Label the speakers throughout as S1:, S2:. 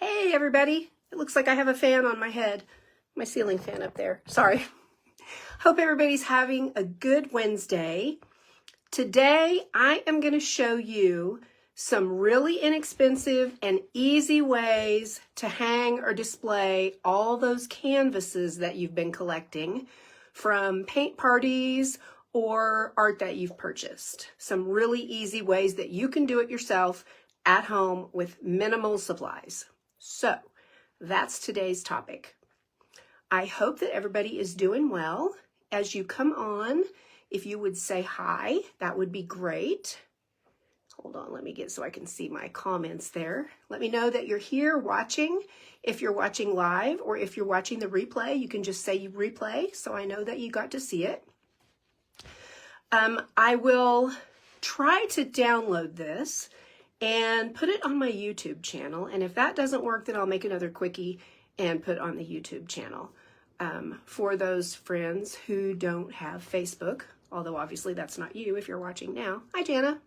S1: Hey everybody, it looks like I have a fan on my head, my ceiling fan up there. Sorry. Hope everybody's having a good Wednesday. Today I am going to show you some really inexpensive and easy ways to hang or display all those canvases that you've been collecting from paint parties or art that you've purchased. Some really easy ways that you can do it yourself at home with minimal supplies. So that's today's topic. I hope that everybody is doing well. As you come on, if you would say hi, that would be great. Hold on, let me get so I can see my comments there. Let me know that you're here watching. If you're watching live or if you're watching the replay, you can just say you replay so I know that you got to see it. I will try to download this and put it on my YouTube channel. And if that doesn't work, then I'll make another quickie and put on the YouTube channel. For those friends who don't have Facebook, although obviously that's not you if you're watching now. Hi, Jana.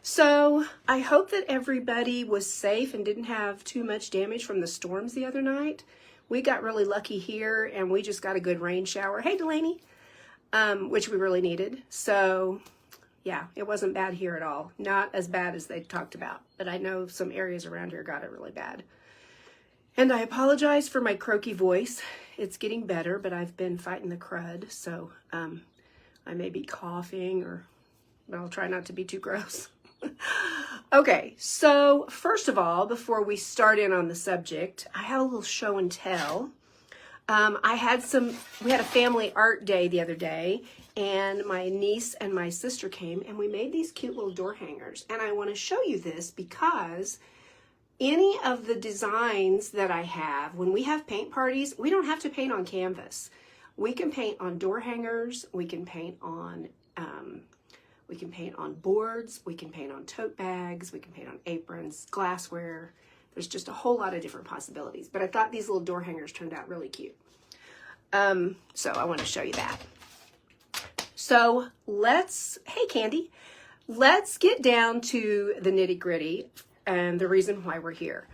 S1: So I hope that everybody was safe and didn't have too much damage from the storms the other night. We got really lucky here and we just got a good rain shower. Hey, Delaney, which we really needed. So yeah, it wasn't bad here at all. Not as bad as they talked about, but I know some areas around here got it really bad. And I apologize for my croaky voice. It's getting better, but I've been fighting the crud, so I may be coughing, but I'll try not to be too gross. Okay, so first of all, before we start in on the subject, I have a little show and tell. We had a family art day the other day, and my niece and my sister came, and we made these cute little door hangers. And I want to show you this because any of the designs that I have, when we have paint parties, we don't have to paint on canvas. We can paint on door hangers, we can paint on boards, we can paint on tote bags, we can paint on aprons, glassware. There's just a whole lot of different possibilities, but I thought these little door hangers turned out really cute. So I want to show you that. So hey Candy, let's get down to the nitty gritty and the reason why we're here.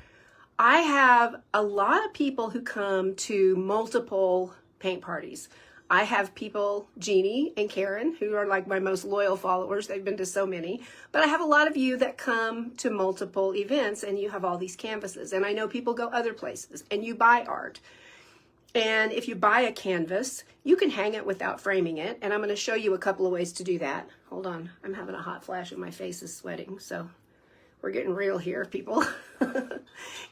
S1: I have a lot of people who come to multiple paint parties. I have people, Jeannie and Karen, who are like my most loyal followers. They've been to so many. But I have a lot of you that come to multiple events and you have all these canvases. And I know people go other places and you buy art. And if you buy a canvas, you can hang it without framing it. And I'm going to show you a couple of ways to do that. Hold on. I'm having a hot flash and my face is sweating. So we're getting real here, people.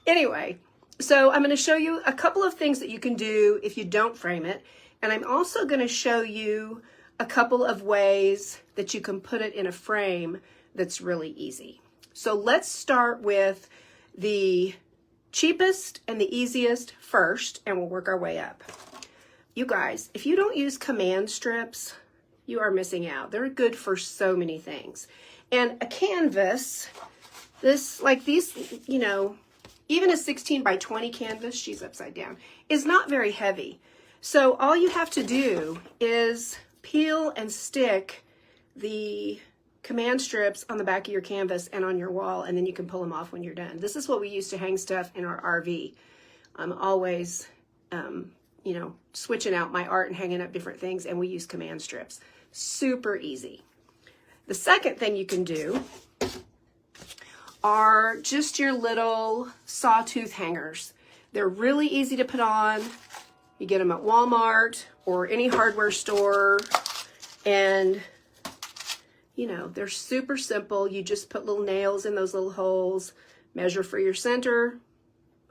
S1: Anyway, so I'm going to show you a couple of things that you can do if you don't frame it. And I'm also going to show you a couple of ways that you can put it in a frame that's really easy. So let's start with the cheapest and the easiest first, and we'll work our way up. You guys, if you don't use command strips, you are missing out. They're good for so many things. And a canvas, even a 16 by 20 canvas, she's upside down, is not very heavy. So all you have to do is peel and stick the command strips on the back of your canvas and on your wall, and then you can pull them off when you're done. This is what we use to hang stuff in our RV. I'm always, switching out my art and hanging up different things, and we use command strips. Super easy. The second thing you can do are just your little sawtooth hangers. They're really easy to put on. You get them at Walmart or any hardware store, and they're super simple. You just put little nails in those little holes, measure for your center.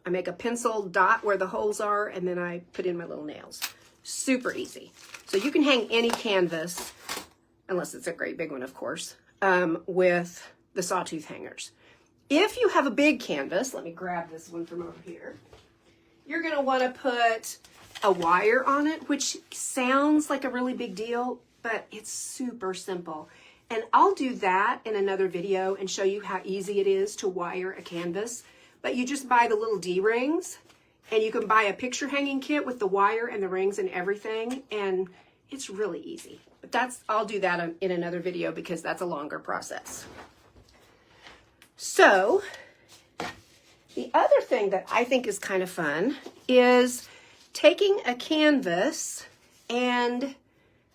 S1: I make a pencil dot where the holes are, and then I put in my little nails. Super easy. So you can hang any canvas, unless it's a great big one, of course, with the sawtooth hangers. If you have a big canvas, let me grab this one from over here. You're going to want to put a wire on it, which sounds like a really big deal, but it's super simple. And I'll do that in another video and show you how easy it is to wire a canvas. But you just buy the little D-rings, and you can buy a picture hanging kit with the wire and the rings and everything, and it's really easy. But I'll do that in another video because that's a longer process. So The other thing that I think is kind of fun is taking a canvas and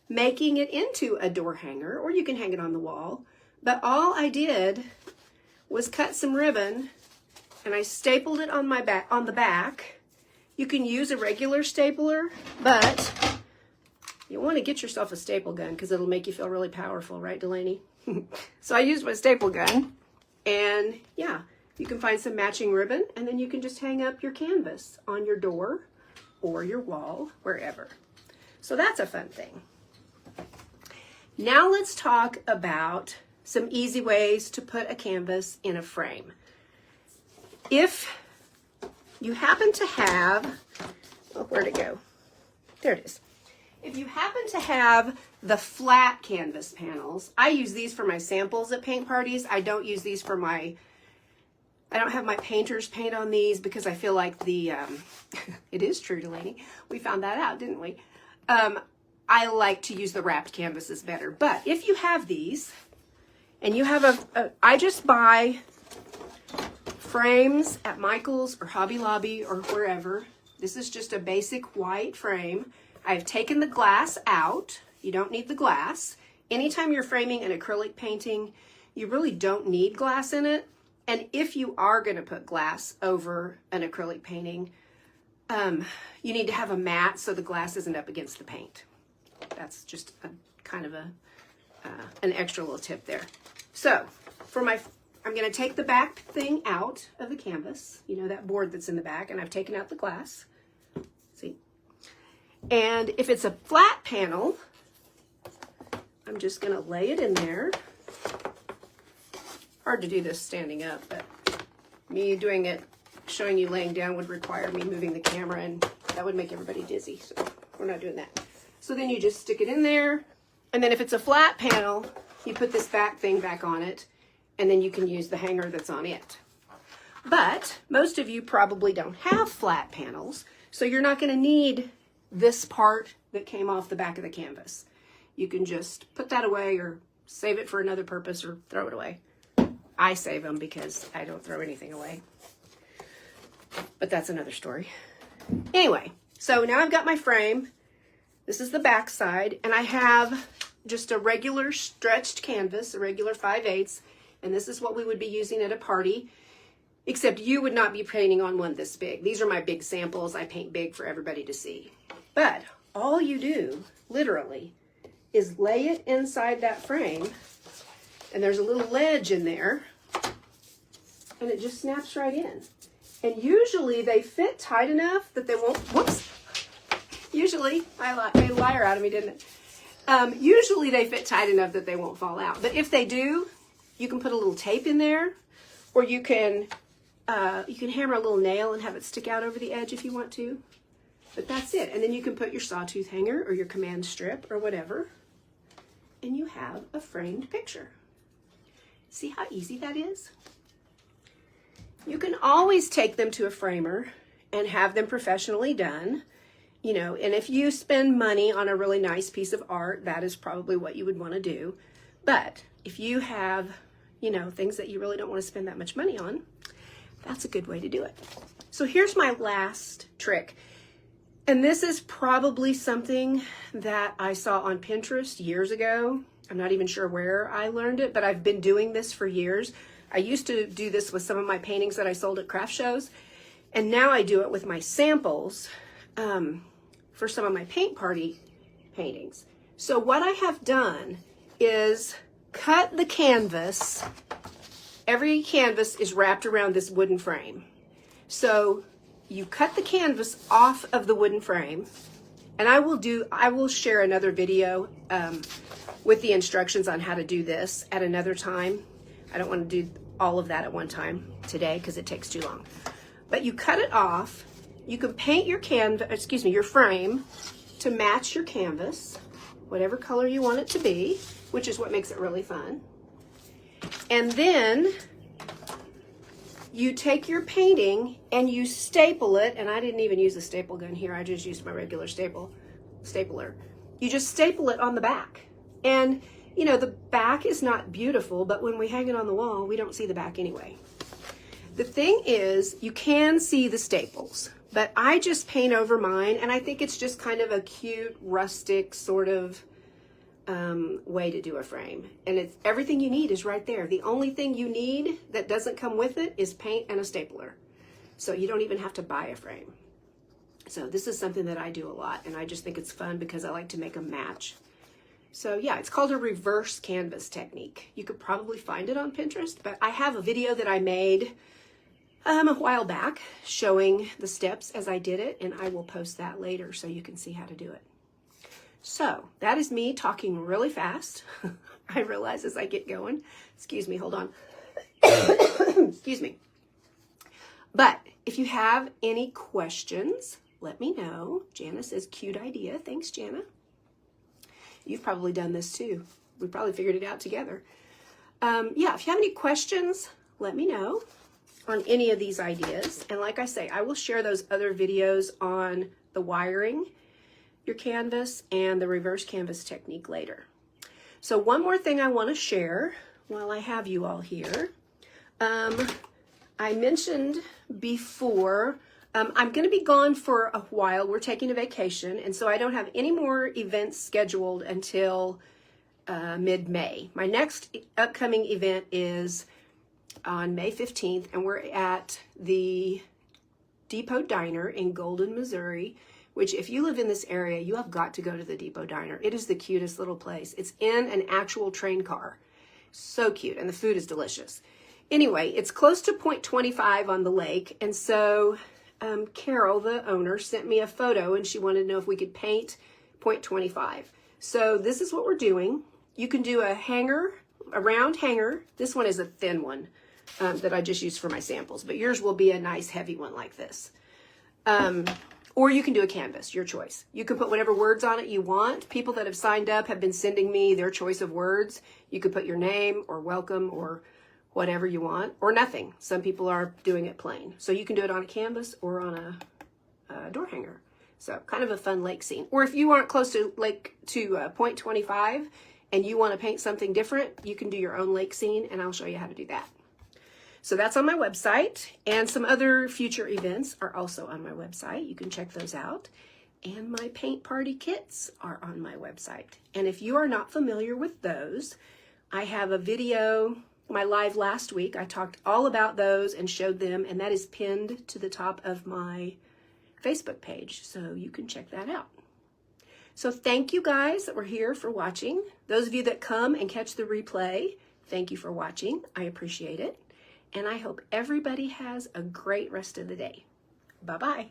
S1: making it into a door hanger, or you can hang it on the wall. But all I did was cut some ribbon and I stapled it on the back. You can use a regular stapler, but you want to get yourself a staple gun because it'll make you feel really powerful, right, Delaney? So I used my staple gun, and yeah, you can find some matching ribbon, and then you can just hang up your canvas on your door or your wall, wherever. So that's a fun thing. Now let's talk about some easy ways to put a canvas in a frame. If you happen to have, oh, where'd it go? There it is. If you happen to have the flat canvas panels, I use these for my samples at paint parties. I don't use these for I don't have my painters paint on these because I feel like it is true, Delaney. We found that out, didn't we? I like to use the wrapped canvases better. But if you have these, and you have I just buy frames at Michael's or Hobby Lobby or wherever. This is just a basic white frame. I've taken the glass out. You don't need the glass. Anytime you're framing an acrylic painting, you really don't need glass in it. And if you are going to put glass over an acrylic painting, you need to have a mat so the glass isn't up against the paint. That's just kind of an extra little tip there. So I'm going to take the back thing out of the canvas, you know, that board that's in the back, and I've taken out the glass. See? And if it's a flat panel, I'm just going to lay it in there. Hard to do this standing up, but me doing it, showing you laying down would require me moving the camera, and that would make everybody dizzy, so we're not doing that. So then you just stick it in there, and then if it's a flat panel, you put this back thing back on it, and then you can use the hanger that's on it. But most of you probably don't have flat panels, so you're not going to need this part that came off the back of the canvas. You can just put that away or save it for another purpose or throw it away. I save them because I don't throw anything away. But that's another story. Anyway, so now I've got my frame. This is the back side, and I have just a regular stretched canvas, a regular 5/8, and this is what we would be using at a party, except you would not be painting on one this big. These are my big samples. I paint big for everybody to see. But all you do, literally, is lay it inside that frame, and there's a little ledge in there, and it just snaps right in. And usually they fit tight enough that they won't, whoops. Usually, I made a liar out of me, didn't it? Usually they fit tight enough that they won't fall out. But if they do, you can put a little tape in there, or you can hammer a little nail and have it stick out over the edge if you want to. But that's it. And then you can put your sawtooth hanger or your command strip or whatever, and you have a framed picture. See how easy that is? You can always take them to a framer and have them professionally done. You know, and if you spend money on a really nice piece of art, that is probably what you would want to do. But if you have, you know, things that you really don't want to spend that much money on, that's a good way to do it. So here's my last trick. And this is probably something that I saw on Pinterest years ago. I'm not even sure where I learned it, but I've been doing this for years. I used to do this with some of my paintings that I sold at craft shows, and now I do it with my samples for some of my paint party paintings. So what I have done is cut the canvas. Every canvas is wrapped around this wooden frame. So you cut the canvas off of the wooden frame, and I will share another video with the instructions on how to do this at another time. I don't want to do all of that at one time today because it takes too long. But you cut it off. You can paint your your frame to match your canvas, whatever color you want it to be, which is what makes it really fun. And then you take your painting and you staple it, and I didn't even use a staple gun here. I just used my regular stapler. You just staple it on the back. And you know, the back is not beautiful, but when we hang it on the wall, we don't see the back anyway. The thing is, you can see the staples, but I just paint over mine, and I think it's just kind of a cute, rustic sort of way to do a frame. And it's everything you need is right there. The only thing you need that doesn't come with it is paint and a stapler. So you don't even have to buy a frame. So this is something that I do a lot, and I just think it's fun because I like to make them match. So yeah, it's called a reverse canvas technique. You could probably find it on Pinterest, but I have a video that I made a while back showing the steps as I did it, and I will post that later so you can see how to do it. So that is me talking really fast. I realize as I get going. Excuse me, hold on. Excuse me. But if you have any questions, let me know. Jana says, cute idea. Thanks, Jana. You've probably done this too. We probably figured it out together. Yeah, if you have any questions, let me know on any of these ideas. And like I say, I will share those other videos on the wiring your canvas and the reverse canvas technique later. So one more thing I want to share while I have you all here. I mentioned before, I'm going to be gone for a while. We're taking a vacation, and so I don't have any more events scheduled until mid-May. My next upcoming event is on May 15th, and we're at the Depot Diner in Golden, Missouri, which if you live in this area, you have got to go to the Depot Diner. It is the cutest little place. It's in an actual train car. So cute, and the food is delicious. Anyway, it's close to Point 25 on the lake, and so Carol, the owner, sent me a photo, and she wanted to know if we could paint Point 25. So this is what we're doing. You can do a hanger, a round hanger. This one is a thin one that I just used for my samples, but yours will be a nice heavy one like this. Or you can do a canvas, your choice. You can put whatever words on it you want. People that have signed up have been sending me their choice of words. You could put your name or welcome or whatever you want, or nothing. Some people are doing it plain. So you can do it on a canvas or on a door hanger. So kind of a fun lake scene. Or if you aren't close to Point 25 and you want to paint something different, you can do your own lake scene, and I'll show you how to do that. So that's on my website, and some other future events are also on my website. You can check those out. And my paint party kits are on my website. And if you are not familiar with those, I have a video, my live last week. I talked all about those and showed them, and that is pinned to the top of my Facebook page. So you can check that out. So thank you guys that were here for watching. Those of you that come and catch the replay, thank you for watching. I appreciate it. And I hope everybody has a great rest of the day. Bye-bye.